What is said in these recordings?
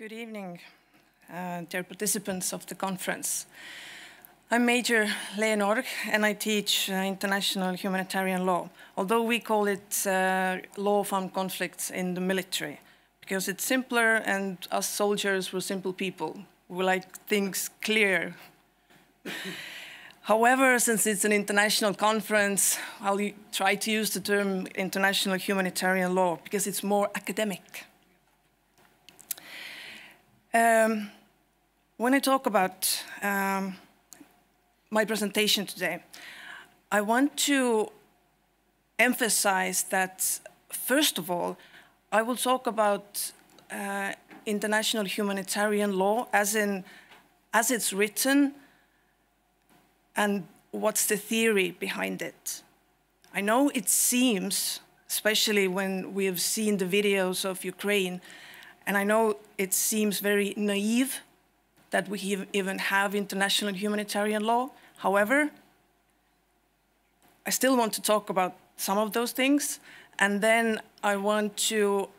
Good evening, dear participants of the conference. I'm Major Leenu and I teach international humanitarian law, although we call it law of armed conflicts in the military, because it's simpler and us soldiers were simple people. We like things clear. However, since it's an international conference, I'll try to use the term international humanitarian law because it's more academic. When I talk about my presentation today, I want to emphasize that, first of all, I will talk about international humanitarian law as it's written and what's the theory behind it. I know it seems, especially when we have seen the videos of Ukraine, and I know it seems very naive that we even have international humanitarian law. However, I still want to talk about some of those things, and then I want to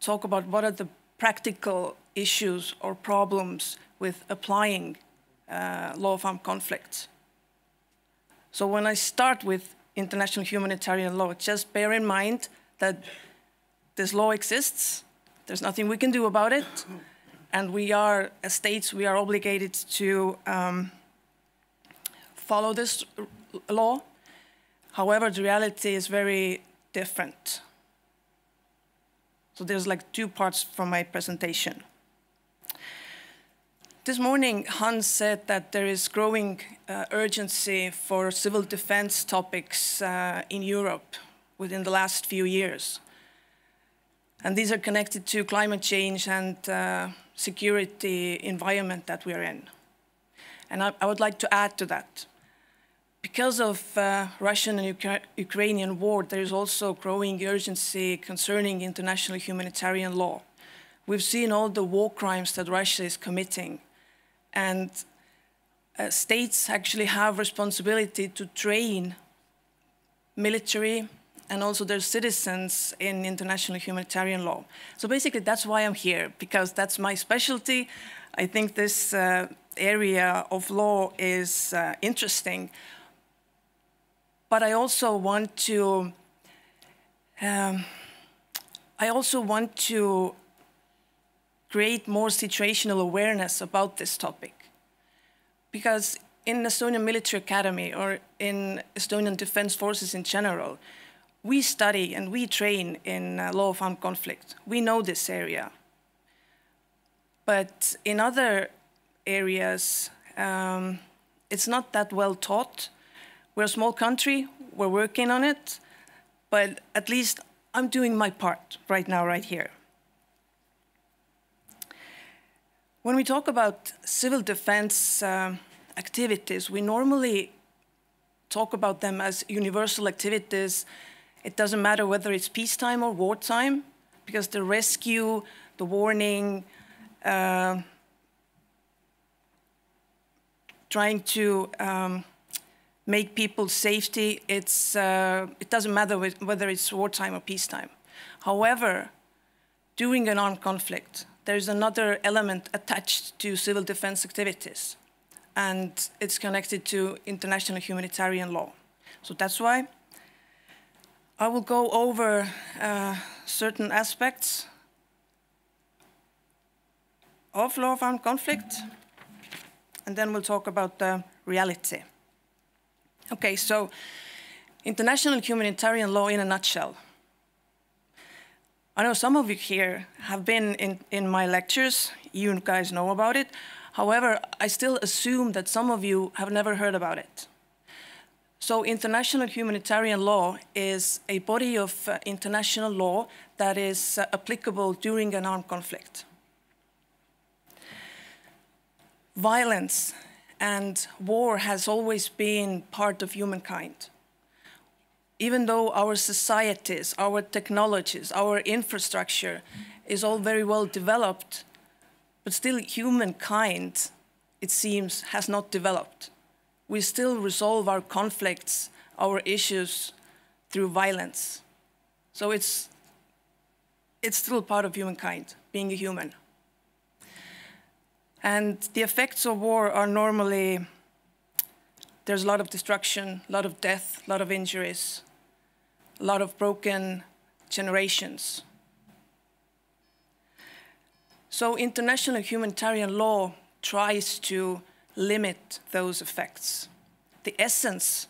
talk about what are the practical issues or problems with applying law of armed conflict. So when I start with international humanitarian law, just bear in mind that this law exists. There's nothing we can do about it. And we are, as states, we are obligated to follow this law. However, the reality is very different. So there's like two parts from my presentation. This morning, Hans said that there is growing urgency for civil defense topics in Europe within the last few years. And these are connected to climate change and security environment that we are in. And I would like to add to that. Because of Russian and Ukrainian war, there is also growing urgency concerning international humanitarian law. We've seen all the war crimes that Russia is committing. And states actually have responsibility to train military and also their citizens in international humanitarian law. So basically, that's why I'm here, because that's my specialty. I think this area of law is interesting. But I also want to create more situational awareness about this topic. Because in Estonian Military Academy or in Estonian Defense Forces in general, we study and we train in law of armed conflict. We know this area. But in other areas, it's not that well taught. We're a small country, we're working on it, but at least I'm doing my part right now, right here. When we talk about civil defense activities, we normally talk about them as universal activities. It doesn't matter whether it's peacetime or wartime, because the rescue, the warning, trying to make people safety, it doesn't matter whether it's wartime or peacetime. However, during an armed conflict, there's another element attached to civil defense activities, and it's connected to international humanitarian law. So that's why I will go over certain aspects of law of armed conflict, and then we'll talk about the reality. Okay, so international humanitarian law in a nutshell. I know some of you here have been in my lectures. You guys know about it. However, I still assume that some of you have never heard about it. So international humanitarian law is a body of international law that is applicable during an armed conflict. Violence and war has always been part of humankind. Even though our societies, our technologies, our infrastructure is all very well developed, but still humankind, it seems, has not developed. We still resolve our conflicts, our issues through violence. So it's still part of humankind, being a human. And the effects of war are normally, there's a lot of destruction, a lot of death, a lot of injuries, a lot of broken generations. So international humanitarian law tries to limit those effects. The essence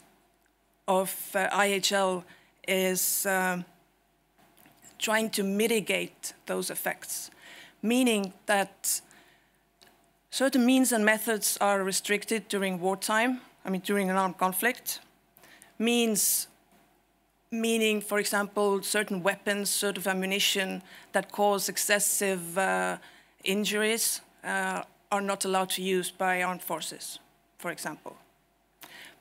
of IHL is trying to mitigate those effects, meaning that certain means and methods are restricted during wartime, during an armed conflict. Meaning, for example, certain weapons, certain ammunition that cause excessive injuries are not allowed to use by armed forces, for example.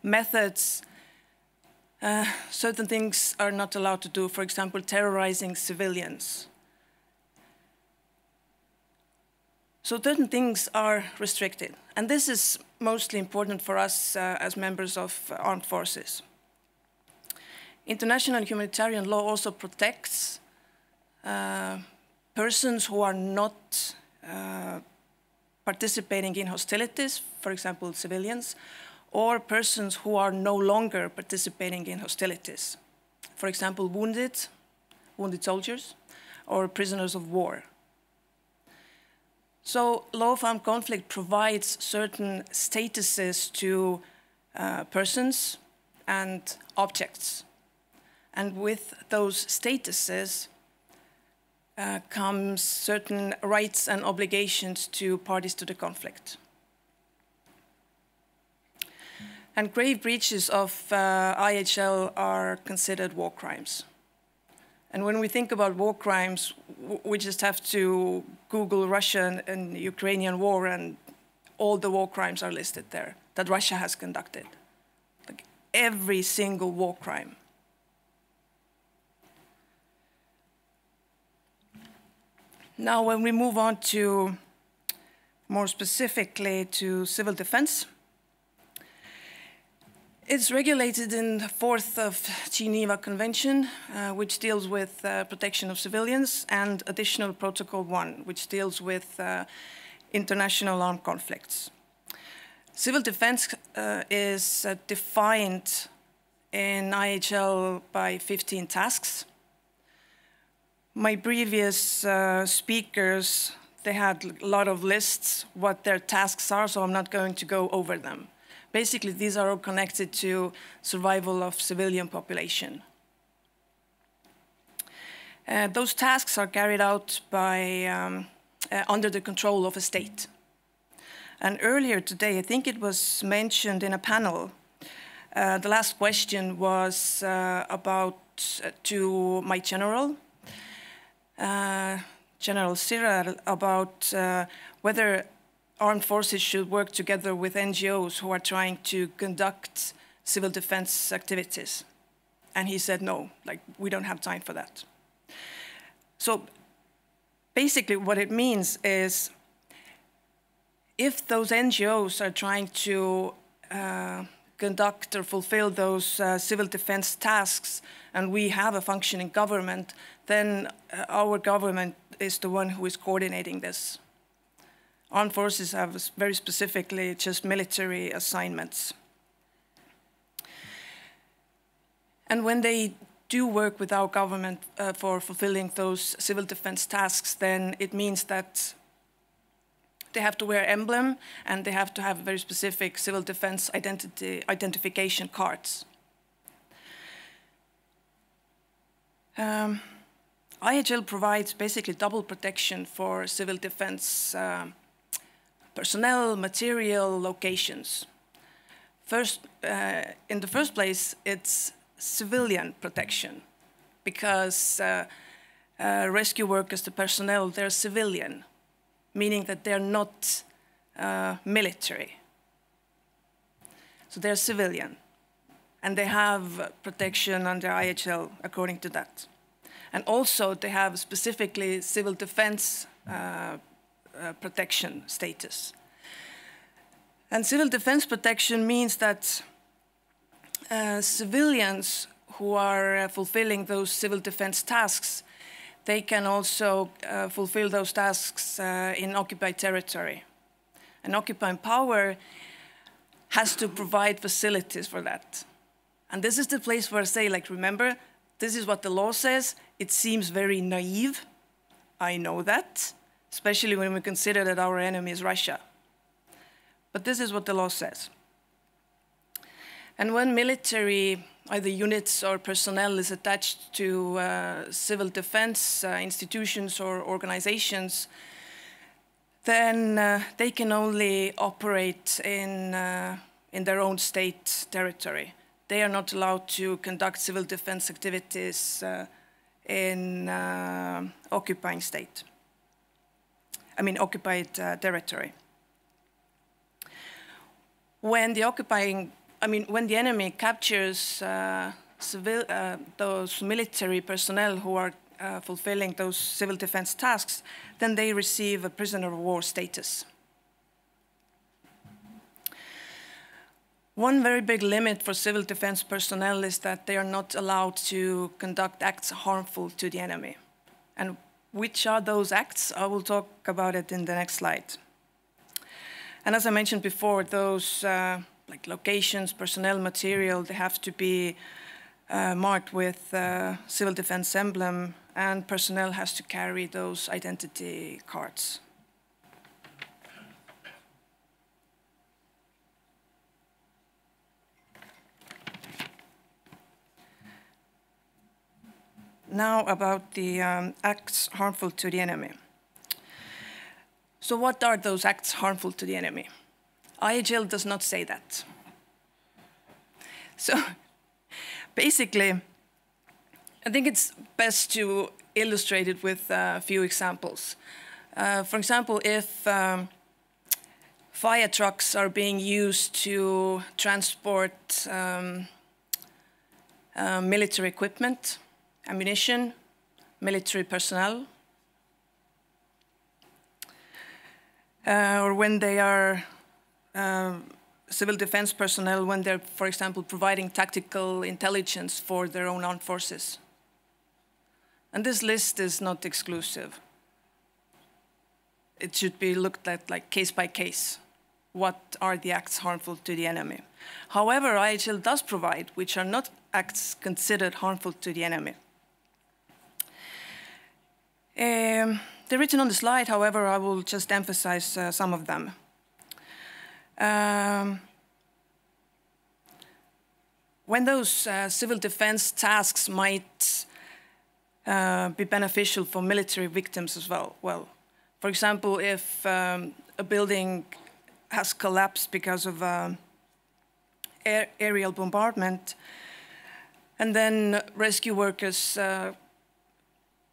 Methods, certain things are not allowed to do, for example, terrorizing civilians. So certain things are restricted. And this is mostly important for us as members of armed forces. International humanitarian law also protects persons who are not participating in hostilities, for example, civilians, or persons who are no longer participating in hostilities. For example, wounded soldiers, or prisoners of war. So law of armed conflict provides certain statuses to persons and objects. And with those statuses comes certain rights and obligations to parties to the conflict. And grave breaches of IHL are considered war crimes. And when we think about war crimes, we just have to Google Russian and Ukrainian war, and all the war crimes are listed there that Russia has conducted. Like every single war crime. Now, when we move on to more specifically to civil defense, it's regulated in the 4th of Geneva Convention, which deals with protection of civilians, and additional Protocol 1, which deals with international armed conflicts. Civil defense is defined in IHL by 15 tasks. My previous speakers, they had a lot of lists what their tasks are, so I'm not going to go over them. Basically, these are all connected to survival of civilian population. Those tasks are carried out by, under the control of a state. And earlier today, I think it was mentioned in a panel, the last question was about to my general, General Sirer, about whether armed forces should work together with NGOs who are trying to conduct civil defense activities. And he said, no, we don't have time for that. So basically what it means is if those NGOs are trying to conduct or fulfill those civil defense tasks and we have a functioning government, then our government is the one who is coordinating this. Armed forces have very specifically just military assignments. And when they do work with our government for fulfilling those civil defense tasks, then it means that they have to wear emblem and they have to have very specific civil defense identification cards. IHL provides basically double protection for civil defense personnel, material, locations. First, in the first place, it's civilian protection because rescue workers, the personnel, they're civilian, meaning that they're not military. So they're civilian, and they have protection under IHL according to that. And also they have specifically civil defense protection status. And civil defense protection means that civilians who are fulfilling those civil defense tasks, they can also fulfill those tasks in occupied territory. An occupying power has to provide facilities for that. And this is the place where I say, like, remember, this is what the law says. It seems very naive. I know that, especially when we consider that our enemy is Russia. But this is what the law says. And when military, either units or personnel, is attached to civil defense institutions or organizations, then they can only operate in their own state territory. They are not allowed to conduct civil defense activities in occupying state. I mean, occupied territory. When when the enemy captures those military personnel who are fulfilling those civil defense tasks, then they receive a prisoner of war status. One very big limit for civil defense personnel is that they are not allowed to conduct acts harmful to the enemy. And which are those acts? I will talk about it in the next slide. And as I mentioned before, those like locations, personnel, material, they have to be marked with civil defense emblem, and personnel has to carry those identity cards. Now about the acts harmful to the enemy. So what are those acts harmful to the enemy? IHL does not say that. So basically, I think it's best to illustrate it with a few examples. For example, if fire trucks are being used to transport military equipment, ammunition, military personnel, or when they are civil defense personnel, when they're, for example, providing tactical intelligence for their own armed forces. And this list is not exclusive. It should be looked at like case by case. What are the acts harmful to the enemy? However, IHL does provide which are not acts considered harmful to the enemy. They're written on the slide, however, I will just emphasize some of them. When those civil defense tasks might be beneficial for military victims as well. Well, for example, if a building has collapsed because of aerial bombardment, and then rescue workers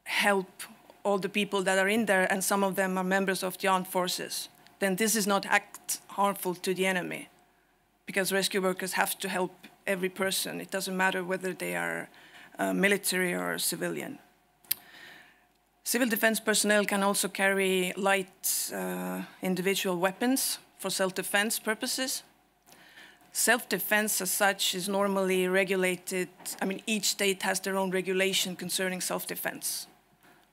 help all the people that are in there, and some of them are members of the armed forces, then this is not act harmful to the enemy, because rescue workers have to help every person. It doesn't matter whether they are military or civilian. Civil defense personnel can also carry light individual weapons for self-defense purposes. Self-defense as such is normally regulated. I mean, each state has their own regulation concerning self-defense.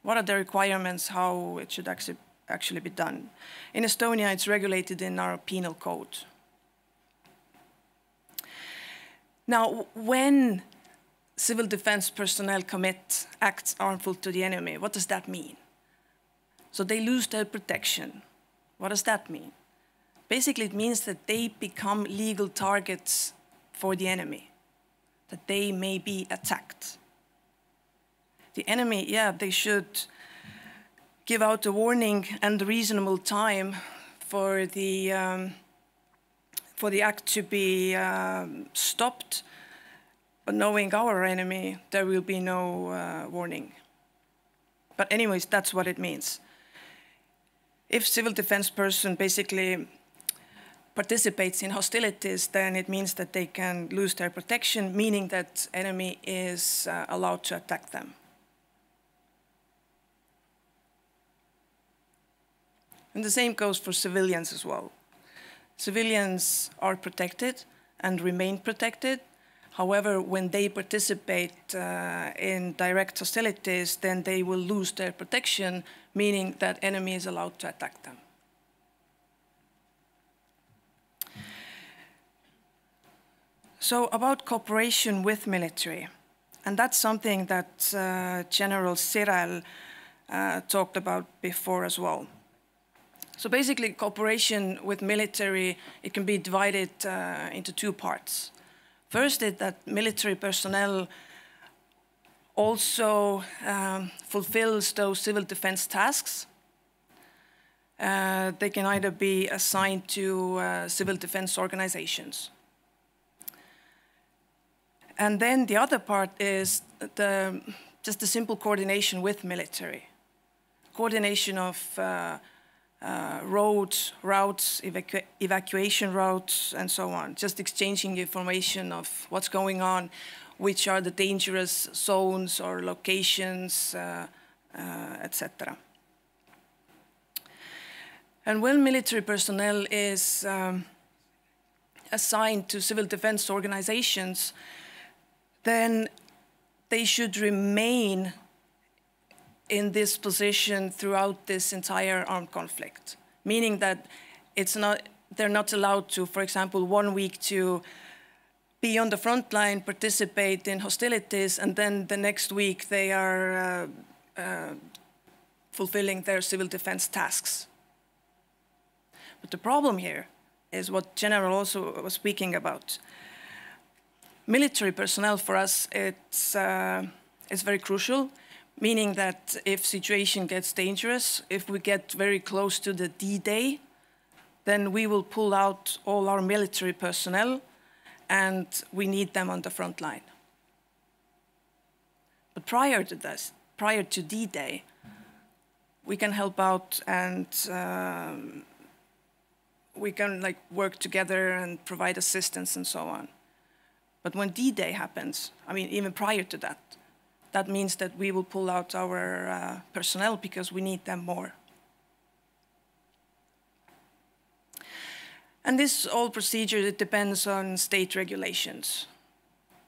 What are the requirements, how it should actually be done? In Estonia, it's regulated in our penal code. Now, when civil defense personnel commit acts harmful to the enemy, what does that mean? So they lose their protection. What does that mean? Basically, it means that they become legal targets for the enemy, that they may be attacked. The enemy, yeah, they should give out a warning and reasonable time for the act to be stopped. But knowing our enemy, there will be no warning. But anyways, that's what it means. If civil defense person basically participates in hostilities, then it means that they can lose their protection, meaning that enemy is allowed to attack them. And the same goes for civilians as well. Civilians are protected and remain protected. However, when they participate in direct hostilities, then they will lose their protection, meaning that enemy is allowed to attack them. So about cooperation with military, and that's something that General Sirel talked about before as well. So basically, cooperation with military, it can be divided into two parts. First is that military personnel also fulfills those civil defense tasks. They can either be assigned to civil defense organizations. And then the other part is just the simple coordination with military. Coordination of roads, evacuation routes, and so on. Just exchanging information of what's going on, which are the dangerous zones or locations, etc. And when military personnel is assigned to civil defense organizations, then they should remain in this position throughout this entire armed conflict, meaning that they're not allowed to, for example, 1 week to be on the front line, participate in hostilities, and then the next week they are fulfilling their civil defense tasks. But the problem here is what General also was speaking about. Military personnel for us, it's very crucial, meaning that if situation gets dangerous, if we get very close to the D-Day, then we will pull out all our military personnel and we need them on the front line. But prior to this, prior to D-Day, we can help out and we can work together and provide assistance and so on. But when D-Day happens, I mean, even prior to that, that means that we will pull out our personnel because we need them more. And this whole procedure, it depends on state regulations.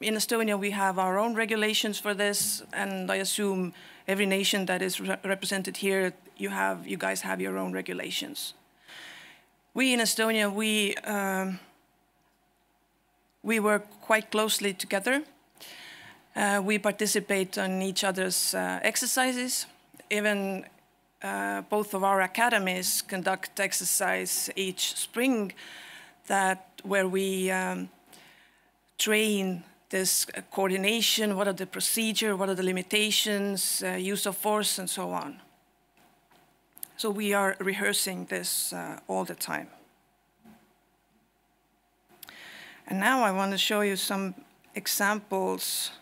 In Estonia, we have our own regulations for this, and I assume every nation that is represented here, you guys have your own regulations. We in Estonia, we work quite closely together. We participate on each other's exercises. Even both of our academies conduct exercise each spring where we train this coordination, what are the procedures, what are the limitations, use of force, and so on. So we are rehearsing this all the time. And now I want to show you some examples.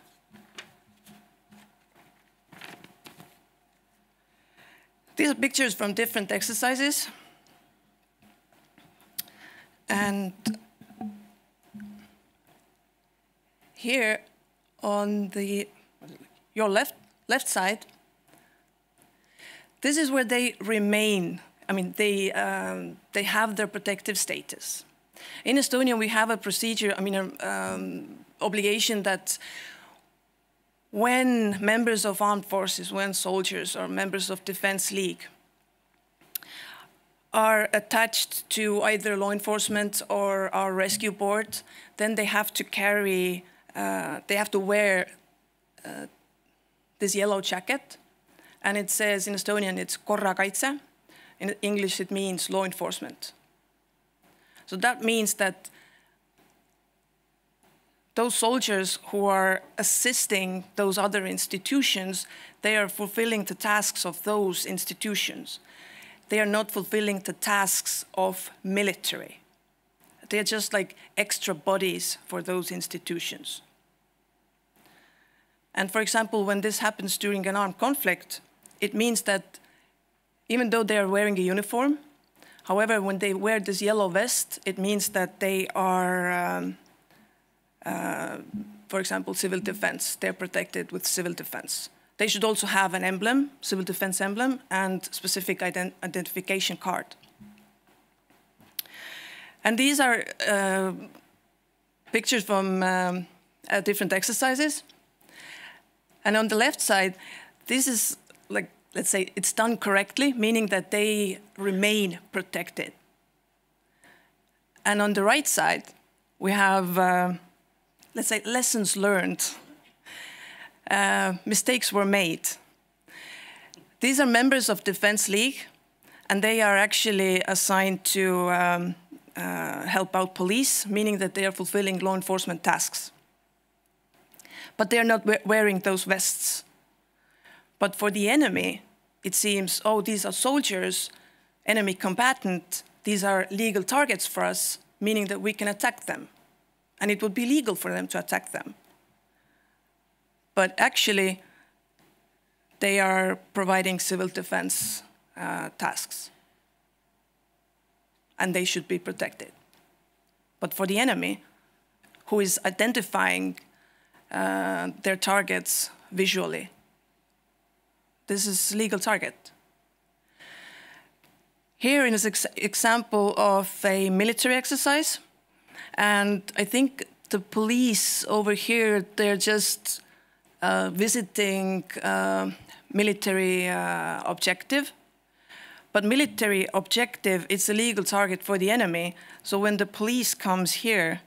These are pictures from different exercises. And here on your left side, this is where they remain. I mean, they have their protective status. In Estonia, we have a procedure, obligation that when members of armed forces, when soldiers or members of Defense League are attached to either law enforcement or our rescue board, then they have to wear this yellow jacket. And it says in Estonian, it's korrakaitse. In English, it means law enforcement. So that means that those soldiers who are assisting those other institutions, they are fulfilling the tasks of those institutions. They are not fulfilling the tasks of military. They are just like extra bodies for those institutions. And for example, when this happens during an armed conflict, it means that even though they are wearing a uniform, however, when they wear this yellow vest, it means that they are, for example, civil defense. They're protected with civil defense. They should also have an emblem, civil defense emblem, and specific identification card. And these are pictures from different exercises. And on the left side, this is like, let's say, it's done correctly, meaning that they remain protected. And on the right side, we have let's say, lessons learned. Mistakes were made. These are members of Defense League, and they are actually assigned to help out police, meaning that they are fulfilling law enforcement tasks. But they are not wearing those vests. But for the enemy, it seems, oh, these are soldiers, enemy combatant, these are legal targets for us, meaning that we can attack them. And it would be legal for them to attack them. But actually, they are providing civil defense tasks. And they should be protected. But for the enemy, who is identifying their targets visually, this is legal target. Here is an example of a military exercise. And I think the police over here, they're just visiting military objective. But military objective, it's a legal target for the enemy. So when the police comes here,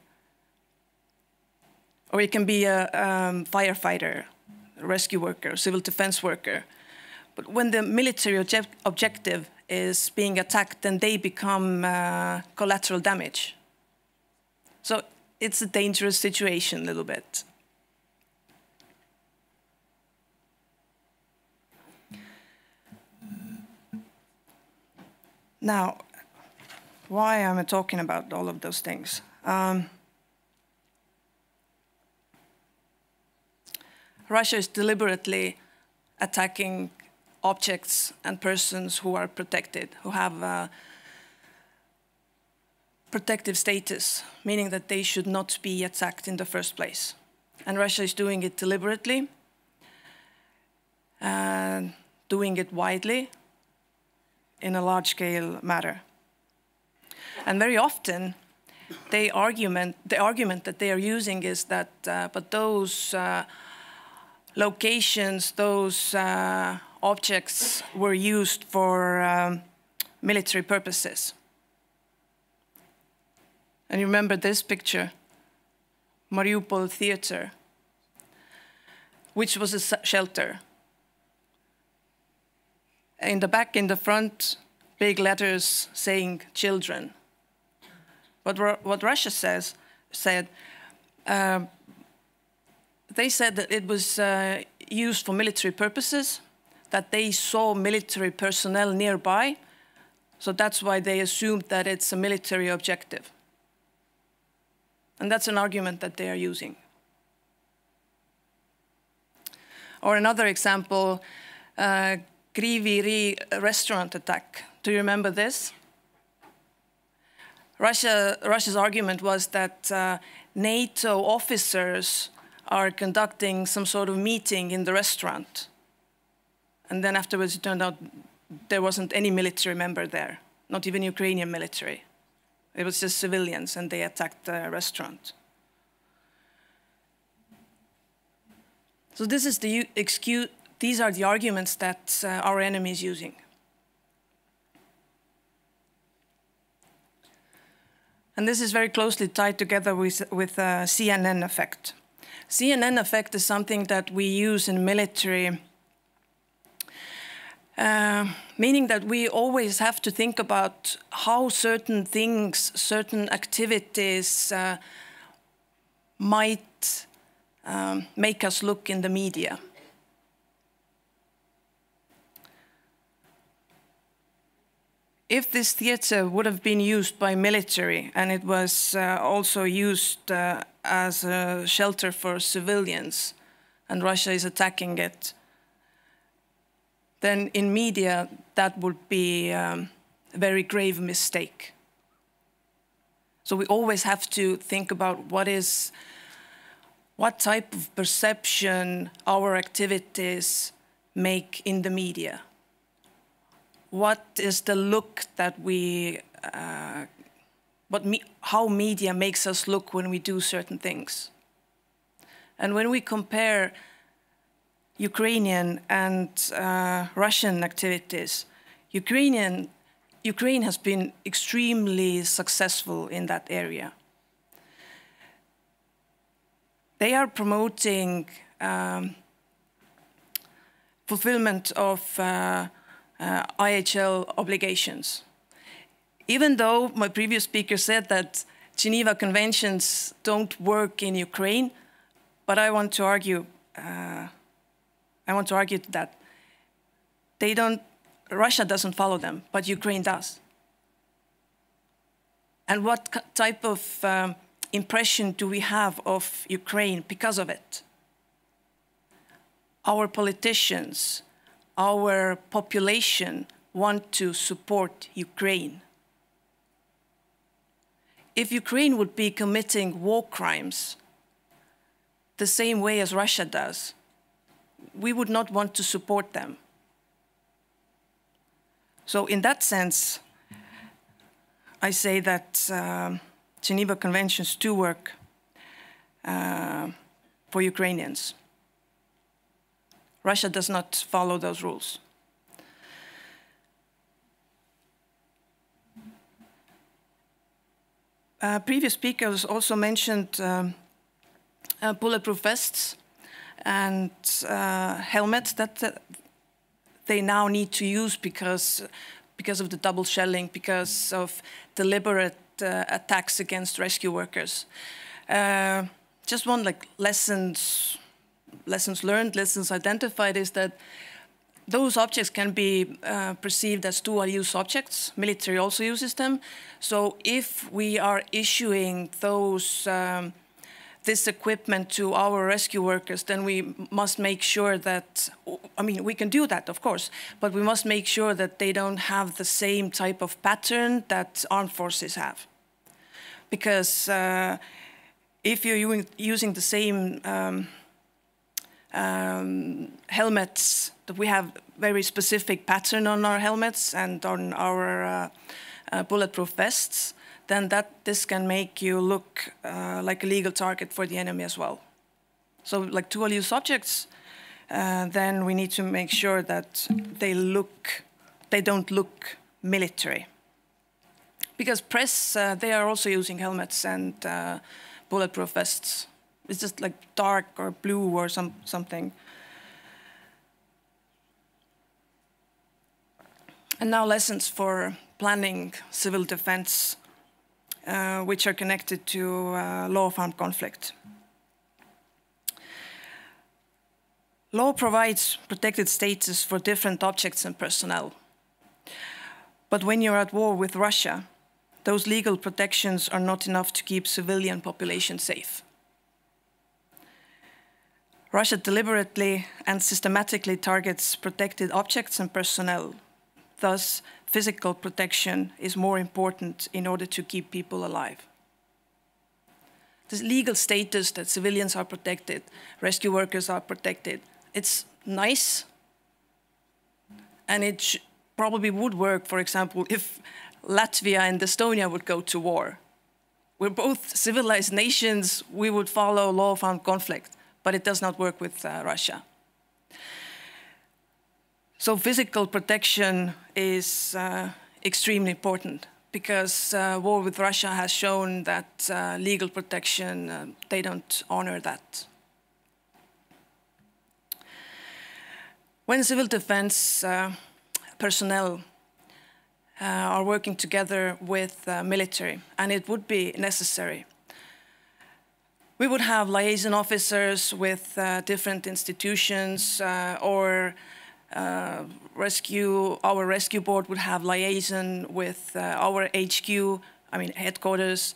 or it can be a firefighter, a rescue worker, civil defense worker. But when the military objective is being attacked, then they become collateral damage. So it's a dangerous situation a little bit. Now, why am I talking about all of those things? Russia is deliberately attacking objects and persons who are protected, who have protective status, meaning that they should not be attacked in the first place. And Russia is doing it deliberately, and doing it widely in a large-scale manner. And very often, the argument that they are using is that, but those locations, those objects were used for military purposes. And you remember this picture, Mariupol Theater, which was a shelter. In the back, in the front, big letters saying children. But what Russia said, they said that it was used for military purposes, that they saw military personnel nearby, so that's why they assumed that it's a military objective. And that's an argument that they are using. Or another example, Kryvyi Rih restaurant attack. Do you remember this? Russia's argument was that NATO officers are conducting some sort of meeting in the restaurant. And then afterwards it turned out there wasn't any military member there, not even Ukrainian military. It was just civilians, and they attacked the restaurant. So this is the excuse. These are the arguments that our enemy is using. And this is very closely tied together with CNN effect. CNN effect is something that we use in military, meaning that we always have to think about how certain things, certain activities might make us look in the media. If this theater would have been used by military, and it was also used as a shelter for civilians, and Russia is attacking it, then in media that would be a very grave mistake. So we always have to think about what type of perception our activities make in the media. What is the look that how media makes us look when we do certain things? And when we compare Ukrainian and Russian activities, Ukraine has been extremely successful in that area. They are promoting fulfillment of IHL obligations. Even though my previous speaker said that Geneva Conventions don't work in Ukraine, but I want to argue that Russia doesn't follow them, but Ukraine does. And what type of impression do we have of Ukraine because of it? Our politicians, our population want to support Ukraine. If Ukraine would be committing war crimes the same way as Russia does, we would not want to support them. So in that sense, I say that Geneva Conventions do work for Ukrainians. Russia does not follow those rules. Previous speakers also mentioned bulletproof vests and helmets that they now need to use because of the double shelling, because of deliberate attacks against rescue workers. Just one lessons learned, lessons identified is that those objects can be perceived as dual-use objects. Military also uses them. So if we are issuing this equipment to our rescue workers, then we must make sure that, I mean, we can do that, of course, but we must make sure that they don't have the same type of pattern that armed forces have. Because if you're using the same helmets, that we have very specific pattern on our helmets and on our bulletproof vests, then this can make you look like a legal target for the enemy as well. So like dual-use objects, then we need to make sure that they don't look military. Because press, they are also using helmets and bulletproof vests. It's just like dark or blue or something. And now lessons for planning civil defense, which are connected to law of armed conflict. Law provides protected status for different objects and personnel. But when you're at war with Russia, those legal protections are not enough to keep civilian population safe. Russia deliberately and systematically targets protected objects and personnel. Thus, physical protection is more important in order to keep people alive. This legal status that civilians are protected, rescue workers are protected, it's nice, and it probably would work, for example, if Latvia and Estonia would go to war. We're both civilized nations, we would follow law of armed conflict, but it does not work with Russia. So physical protection is extremely important because war with Russia has shown that legal protection, they don't honor that. When civil defense personnel are working together with military, and it would be necessary, we would have liaison officers with different institutions or our rescue board would have liaison with our HQ, I mean headquarters.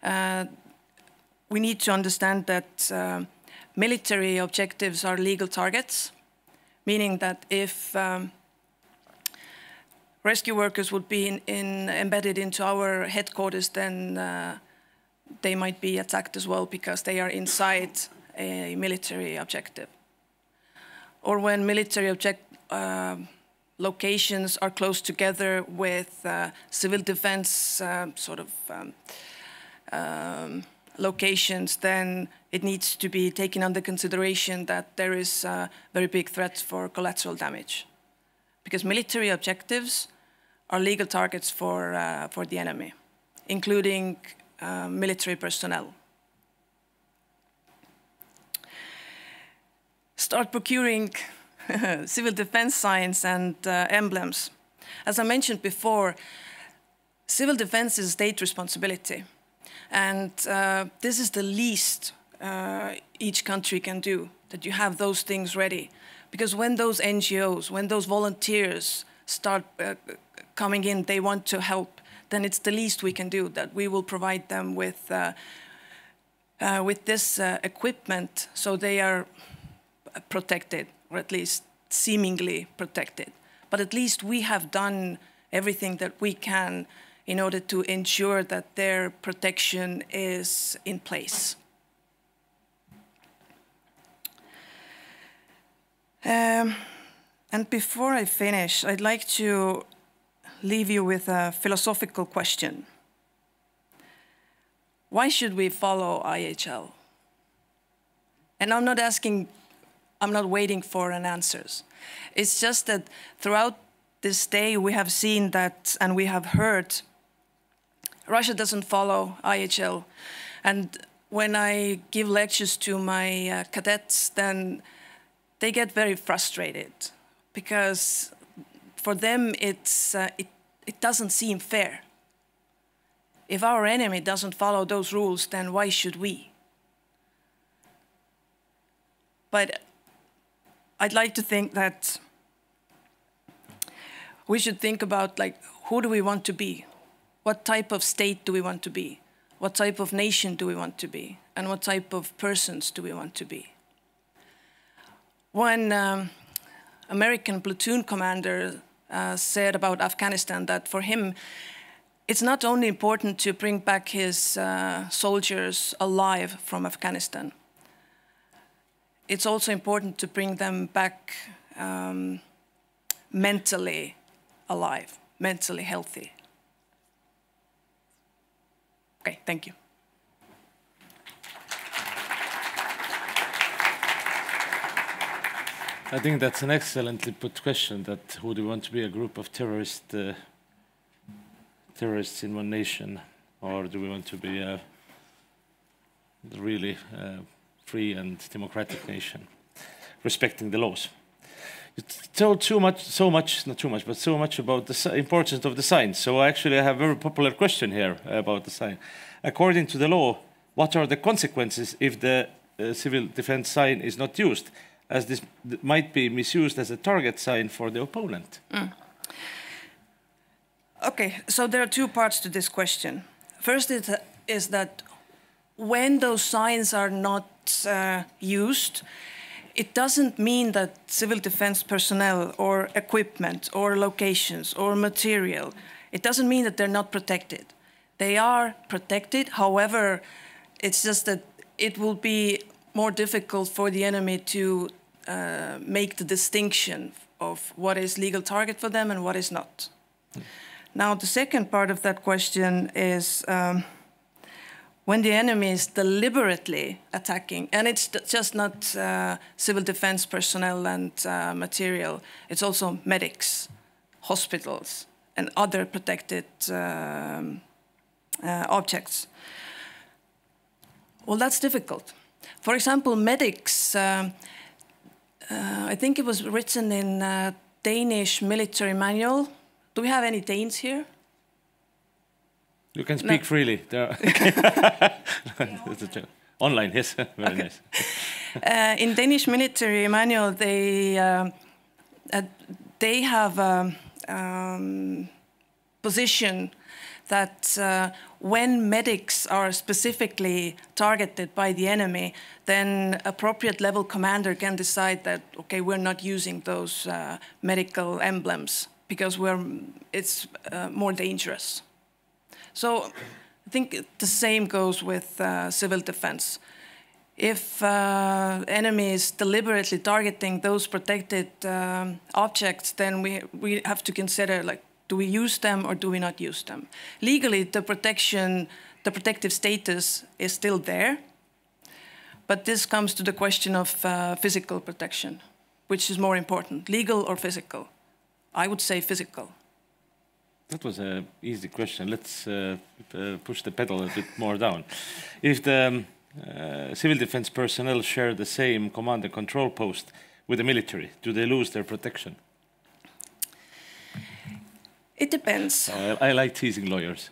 We need to understand that military objectives are legal targets, meaning that if rescue workers would be embedded into our headquarters, then they might be attacked as well because they are inside a military objective. Or when military locations are close together with civil defense locations, then it needs to be taken under consideration that there is a very big threat for collateral damage. Because military objectives are legal targets for the enemy, including military personnel. start procuring civil defense signs and emblems. As I mentioned before, civil defense is a state responsibility. And this is the least each country can do, that you have those things ready. Because when those NGOs, when those volunteers start coming in, they want to help, then it's the least we can do, that we will provide them with this equipment so they are protected, or at least seemingly protected. But at least we have done everything that we can in order to ensure that their protection is in place. And before I finish, I'd like to leave you with a philosophical question. Why should we follow IHL? And I'm not waiting for an answers. It's just that throughout this day we have seen that, and we have heard, Russia doesn't follow IHL. And when I give lectures to my cadets, then they get very frustrated because for them it doesn't seem fair. If our enemy doesn't follow those rules, then why should we? But I'd like to think that we should think about, like, who do we want to be? What type of state do we want to be? What type of nation do we want to be? And what type of persons do we want to be? One American platoon commander said about Afghanistan that for him, it's not only important to bring back his soldiers alive from Afghanistan. It's also important to bring them back mentally alive, mentally healthy. Okay, thank you. I think that's an excellently put question, that who do you want to be, a group of terrorists in one nation, or do we want to be a really free and democratic nation, respecting the laws? You told so much about the importance of the signs. So actually I have a very popular question here about the sign. According to the law, what are the consequences if the civil defense sign is not used, as this might be misused as a target sign for the opponent? Okay, so there are two parts to this question. First is that when those signs are not used, it doesn't mean that civil defense personnel or equipment or locations or material, it doesn't mean that they're not protected. They are protected. However, it's just that it will be more difficult for the enemy to make the distinction of what is legal target for them and what is not. Now, the second part of that question is when the enemy is deliberately attacking, and it's just not civil defense personnel and material, it's also medics, hospitals, and other protected objects. Well, that's difficult. For example, medics, I think it was written in a Danish military manual. Do we have any Danes here? You can speak freely. Online, yes, very nice. In Danish military manual, they have a position that when medics are specifically targeted by the enemy, then appropriate level commander can decide that, okay, we're not using those medical emblems because it's more dangerous. So I think the same goes with civil defense. If enemy is deliberately targeting those protected objects, then we have to consider, like, do we use them or do we not use them? Legally, the protective status is still there, but this comes to the question of physical protection, which is more important, legal or physical? I would say physical. That was an easy question. Let's push the pedal a bit more down. If the civil defense personnel share the same command and control post with the military? Do they lose their protection? It depends. I like teasing lawyers.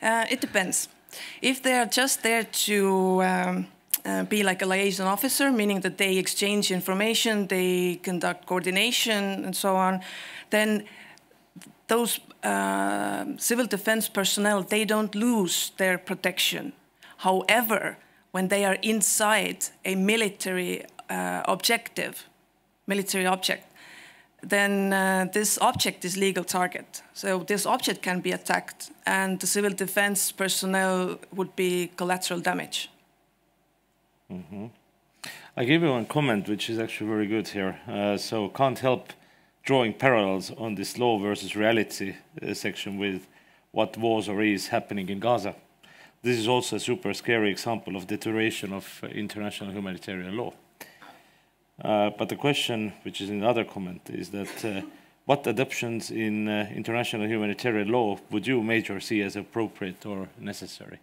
It depends. If they are just there to be like a liaison officer, meaning that they exchange information, they conduct coordination and so on, then those civil defense personnel, they don't lose their protection. However, when they are inside a military object, then this object is legal target. So this object can be attacked, and the civil defense personnel would be collateral damage. Mm-hmm. I give you one comment, which is actually very good here. So can't help drawing parallels on this law versus reality section with what was or is happening in Gaza. This is also a super scary example of deterioration of international humanitarian law. But the question, which is in the other comment, is that what adoptions in international humanitarian law would you, Major, see as appropriate or necessary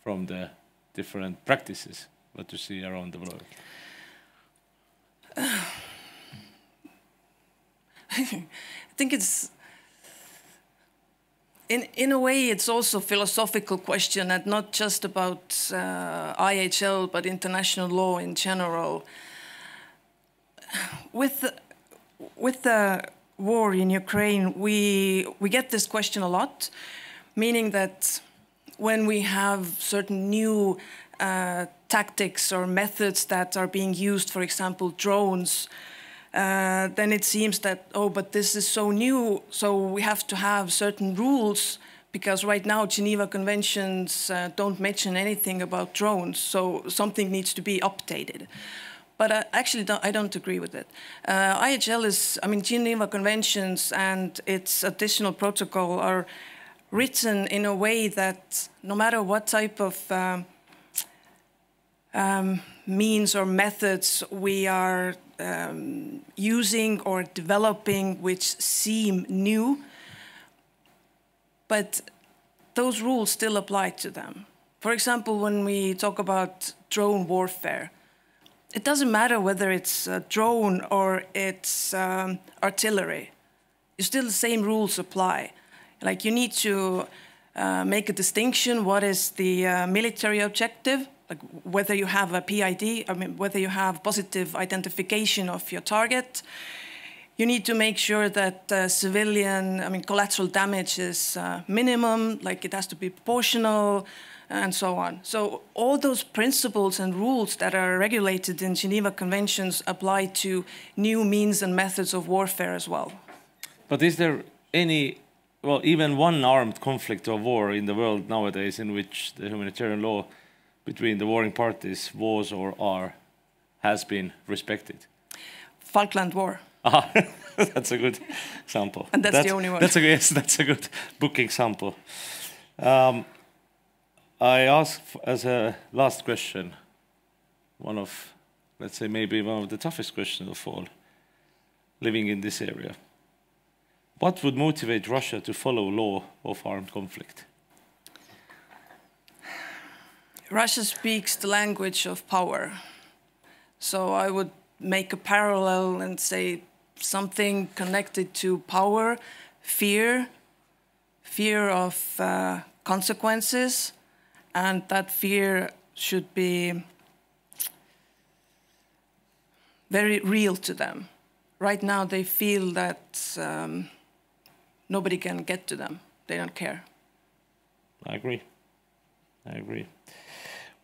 from the different practices that you see around the world? I think it's, in a way, it's also a philosophical question, and not just about IHL, but international law in general. With the war in Ukraine, we get this question a lot, meaning that when we have certain new tactics or methods that are being used, for example, drones, then it seems that, oh, but this is so new, so we have to have certain rules, because right now Geneva Conventions don't mention anything about drones, so something needs to be updated. But I don't agree with it. IHL is, I mean, Geneva Conventions and its additional protocol are written in a way that no matter what type of means or methods we are using or developing which seem new, but those rules still apply to them. For example, when we talk about drone warfare, it doesn't matter whether it's a drone or it's artillery. Still the same rules apply. Like, you need to make a distinction. What is the military objective? Like, whether you have a PID, I mean, whether you have positive identification of your target. You need to make sure that civilian, I mean, collateral damage is minimum, like it has to be proportional, and so on. So all those principles and rules that are regulated in Geneva Conventions apply to new means and methods of warfare as well. But is there any, well, even one armed conflict or war in the world nowadays in which the humanitarian law between the warring parties was or are has been respected? Falkland War. Ah, that's a good example. And that's the only one. Yes, that's a good book example. I ask as a last question, one of, let's say, maybe one of the toughest questions of all, living in this area. What would motivate Russia to follow law of armed conflict? Russia speaks the language of power. So I would make a parallel and say something connected to power, fear of consequences, and that fear should be very real to them. Right now they feel that nobody can get to them. They don't care. I agree. I agree.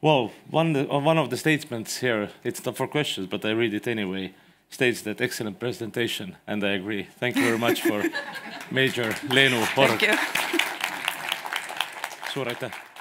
Well, one of the statements here, it's not for questions, but I read it anyway, states that excellent presentation, and I agree. Thank you very much for Major Leenu. Thank you. Suur aitäh.